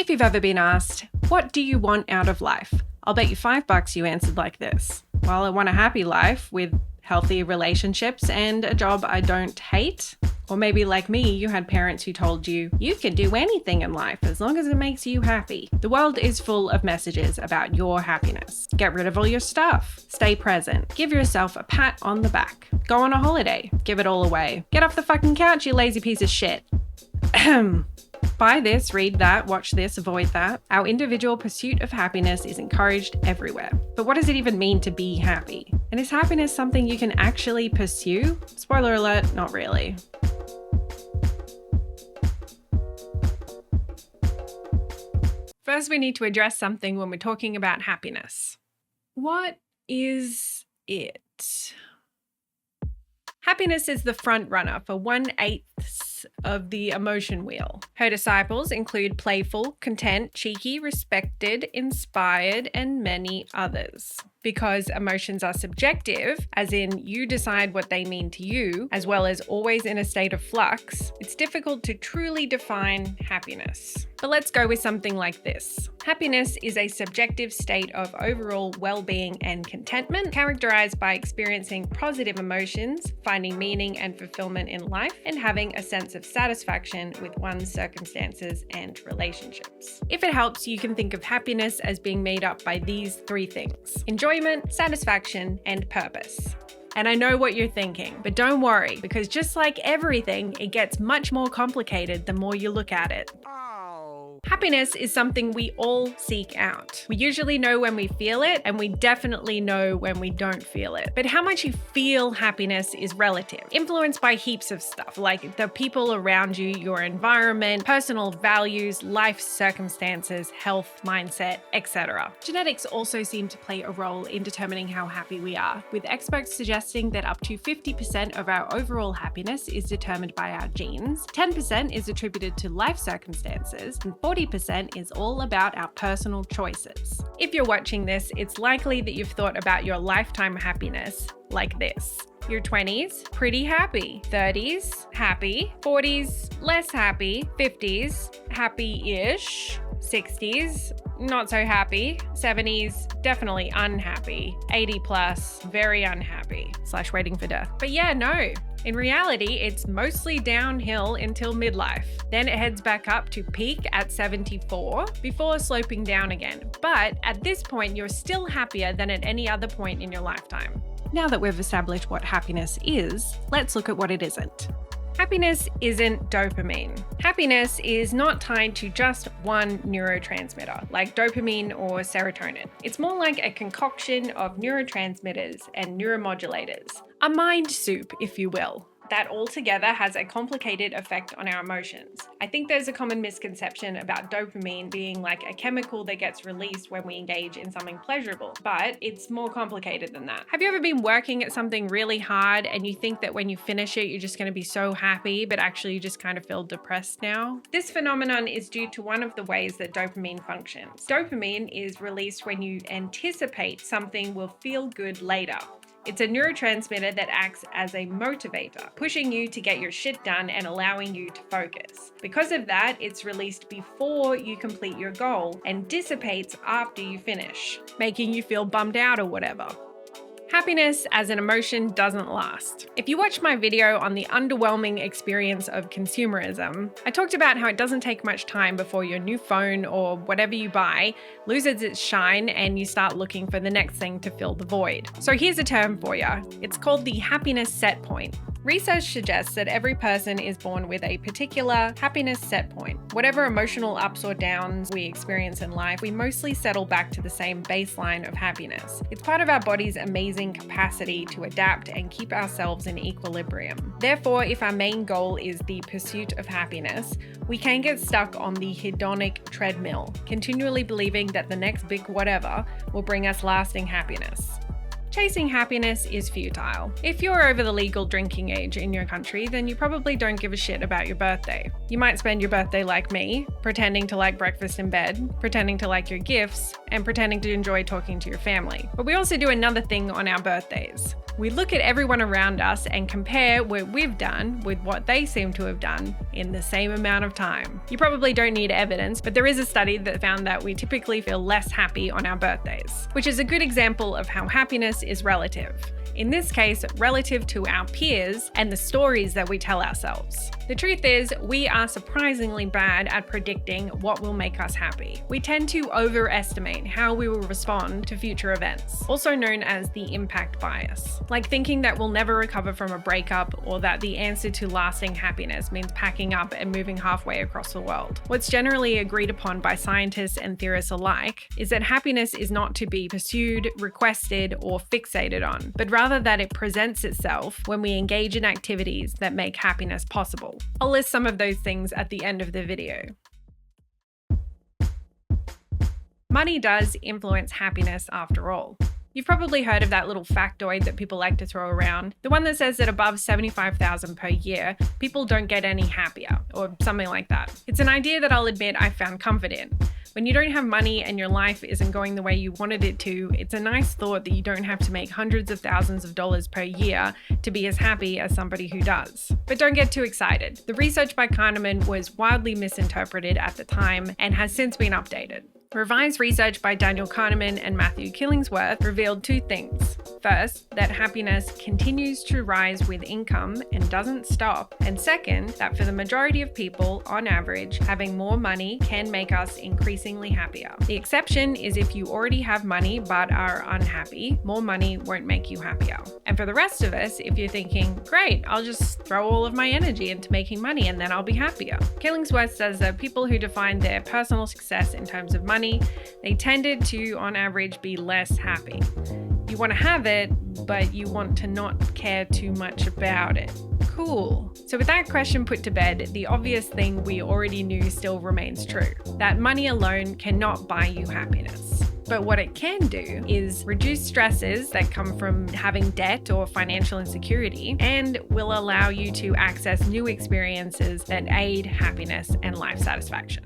If you've ever been asked, what do you want out of life? I'll bet you $5 you answered like this. Well, I want a happy life with healthy relationships and a job I don't hate. Or maybe like me, you had parents who told you, you can do anything in life as long as it makes you happy. The world is full of messages about your happiness. Get rid of all your stuff. Stay present. Give yourself a pat on the back. Go on a holiday. Give it all away. Get off the fucking couch, you lazy piece of shit. Buy this, read that, watch this, avoid that. Our individual pursuit of happiness is encouraged everywhere. But what does it even mean to be happy? And is happiness something you can actually pursue? Spoiler alert, not really. First, we need to address something when we're talking about happiness. What is it? Happiness is the front runner for 1/8 of the emotion wheel. Her disciples include playful, content, cheeky, respected, inspired, and many others. Because emotions are subjective, as in you decide what they mean to you, as well as always in a state of flux, it's difficult to truly define happiness. But let's go with something like this. Happiness is a subjective state of overall well-being and contentment, characterized by experiencing positive emotions, finding meaning and fulfillment in life, and having a sense of satisfaction with one's circumstances and relationships. If it helps, you can think of happiness as being made up by these 3 things: enjoyment, satisfaction, and purpose. And I know what you're thinking, but don't worry, because just like everything, it gets much more complicated the more you look at it. Happiness is something we all seek out. We usually know when we feel it, and we definitely know when we don't feel it. But how much you feel happiness is relative, influenced by heaps of stuff, like the people around you, your environment, personal values, life circumstances, health, mindset, etc. Genetics also seem to play a role in determining how happy we are, with experts suggesting that up to 50% of our overall happiness is determined by our genes, 10% is attributed to life circumstances, and 40% is all about our personal choices. If you're watching this, it's likely that you've thought about your lifetime happiness like this. Your 20s, pretty happy. 30s, happy. 40s, less happy. 50s, happy-ish. 60s, not so happy. 70s, definitely unhappy. 80 plus, very unhappy. / waiting for death. But yeah, no. In reality, it's mostly downhill until midlife. Then it heads back up to peak at 74 before sloping down again. But at this point, you're still happier than at any other point in your lifetime. Now that we've established what happiness is, let's look at what it isn't. Happiness isn't dopamine. Happiness is not tied to just one neurotransmitter, like dopamine or serotonin. It's more like a concoction of neurotransmitters and neuromodulators. A mind soup, if you will. That altogether has a complicated effect on our emotions. I think there's a common misconception about dopamine being like a chemical that gets released when we engage in something pleasurable, but it's more complicated than that. Have you ever been working at something really hard and you think that when you finish it, you're just going to be so happy, but actually you just kind of feel depressed now? This phenomenon is due to one of the ways that dopamine functions. Dopamine is released when you anticipate something will feel good later. It's a neurotransmitter that acts as a motivator, pushing you to get your shit done and allowing you to focus. Because of that, it's released before you complete your goal and dissipates after you finish, making you feel bummed out or whatever. Happiness as an emotion doesn't last. If you watched my video on the underwhelming experience of consumerism, I talked about how it doesn't take much time before your new phone or whatever you buy loses its shine and you start looking for the next thing to fill the void. So here's a term for you. It's called the happiness set point. Research suggests that every person is born with a particular happiness set point. Whatever emotional ups or downs we experience in life, we mostly settle back to the same baseline of happiness. It's part of our body's amazing capacity to adapt and keep ourselves in equilibrium. Therefore, if our main goal is the pursuit of happiness, we can get stuck on the hedonic treadmill, continually believing that the next big whatever will bring us lasting happiness. Chasing happiness is futile. If you're over the legal drinking age in your country, then you probably don't give a shit about your birthday. You might spend your birthday like me, pretending to like breakfast in bed, pretending to like your gifts, and pretending to enjoy talking to your family. But we also do another thing on our birthdays. We look at everyone around us and compare what we've done with what they seem to have done in the same amount of time. You probably don't need evidence, but there is a study that found that we typically feel less happy on our birthdays, which is a good example of how happiness is relative. In this case, relative to our peers and the stories that we tell ourselves. The truth is, we are surprisingly bad at predicting what will make us happy. We tend to overestimate how we will respond to future events, also known as the impact bias, like thinking that we'll never recover from a breakup or that the answer to lasting happiness means packing up and moving halfway across the world. What's generally agreed upon by scientists and theorists alike is that happiness is not to be pursued, requested, or fixated on, but rather that it presents itself when we engage in activities that make happiness possible. I'll list some of those things at the end of the video. Money does influence happiness after all. You've probably heard of that little factoid that people like to throw around, the one that says that above $75,000 per year, people don't get any happier, or something like that. It's an idea that I'll admit I found comfort in. When you don't have money and your life isn't going the way you wanted it to, it's a nice thought that you don't have to make hundreds of thousands of dollars per year to be as happy as somebody who does. But don't get too excited. The research by Kahneman was wildly misinterpreted at the time and has since been updated. Revised research by Daniel Kahneman and Matthew Killingsworth revealed two things. First, that happiness continues to rise with income and doesn't stop. And second, that for the majority of people, on average, having more money can make us increasingly happier. The exception is if you already have money but are unhappy, more money won't make you happier. And for the rest of us, if you're thinking, great, I'll just throw all of my energy into making money and then I'll be happier. Killingsworth says that people who define their personal success in terms of money, they tended to, on average, be less happy. You want to have it, but you want to not care too much about it. Cool. So with that question put to bed, the obvious thing we already knew still remains true, that money alone cannot buy you happiness. But what it can do is reduce stresses that come from having debt or financial insecurity and will allow you to access new experiences that aid happiness and life satisfaction.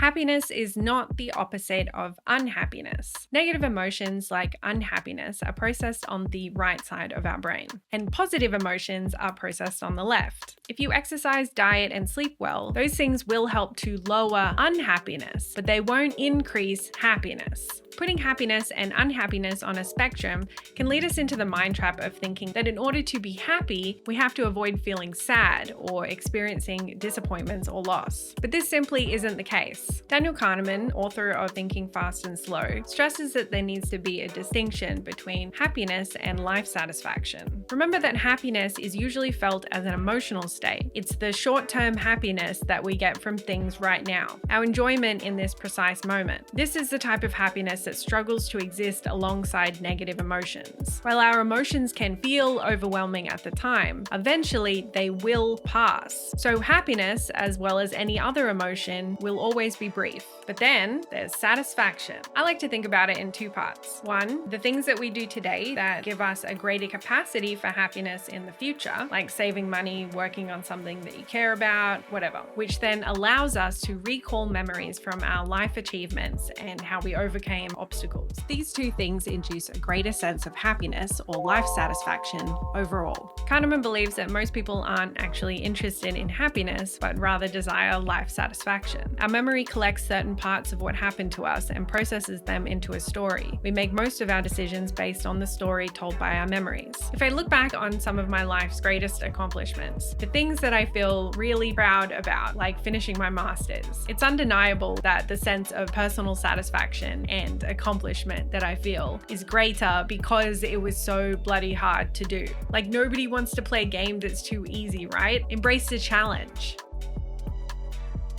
Happiness is not the opposite of unhappiness. Negative emotions like unhappiness are processed on the right side of our brain, and positive emotions are processed on the left. If you exercise, diet, and sleep well, those things will help to lower unhappiness, but they won't increase happiness. Putting happiness and unhappiness on a spectrum can lead us into the mind trap of thinking that in order to be happy, we have to avoid feeling sad or experiencing disappointments or loss. But this simply isn't the case. Daniel Kahneman, author of Thinking Fast and Slow, stresses that there needs to be a distinction between happiness and life satisfaction. Remember that happiness is usually felt as an emotional state. It's the short-term happiness that we get from things right now, our enjoyment in this precise moment. This is the type of happiness that struggles to exist alongside negative emotions. While our emotions can feel overwhelming at the time, eventually they will pass. So happiness, as well as any other emotion, will always be brief. But then there's satisfaction. I like to think about it in two parts. One, the things that we do today that give us a greater capacity for happiness in the future, like saving money, working on something that you care about, whatever, which then allows us to recall memories from our life achievements and how we overcame obstacles. These two things induce a greater sense of happiness or life satisfaction overall. Kahneman believes that most people aren't actually interested in happiness, but rather desire life satisfaction. Our memory collects certain parts of what happened to us and processes them into a story. We make most of our decisions based on the story told by our memories. If I look back on some of my life's greatest accomplishments, the things that I feel really proud about, like finishing my master's, it's undeniable that the sense of personal satisfaction and accomplishment that I feel is greater because it was so bloody hard to do. Like, nobody wants to play a game that's too easy, right? Embrace the challenge.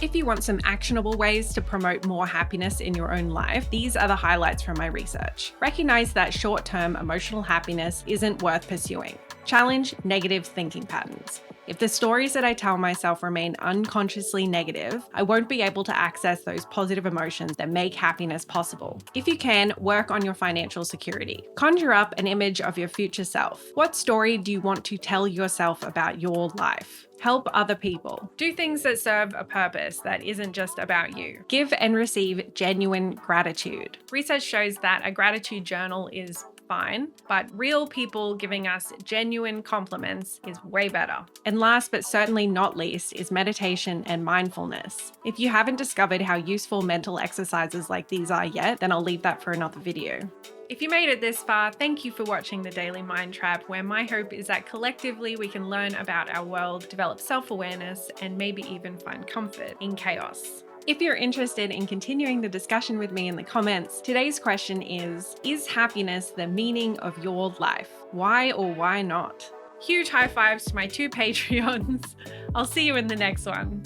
If you want some actionable ways to promote more happiness in your own life, these are the highlights from my research. Recognize that short-term emotional happiness isn't worth pursuing. Challenge negative thinking patterns. If the stories that I tell myself remain unconsciously negative, I won't be able to access those positive emotions that make happiness possible. If you can, work on your financial security. Conjure up an image of your future self. What story do you want to tell yourself about your life? Help other people. Do things that serve a purpose that isn't just about you. Give and receive genuine gratitude. Research shows that a gratitude journal is fine, but real people giving us genuine compliments is way better. And last but certainly not least is meditation and mindfulness. If you haven't discovered how useful mental exercises like these are yet, then I'll leave that for another video. If you made it this far, thank you for watching The Daily Mind Trap, where my hope is that collectively we can learn about our world, develop self-awareness, and maybe even find comfort in chaos. If you're interested in continuing the discussion with me in the comments, today's question is happiness the meaning of your life? Why or why not? Huge high fives to my 2 Patreons. I'll see you in the next one.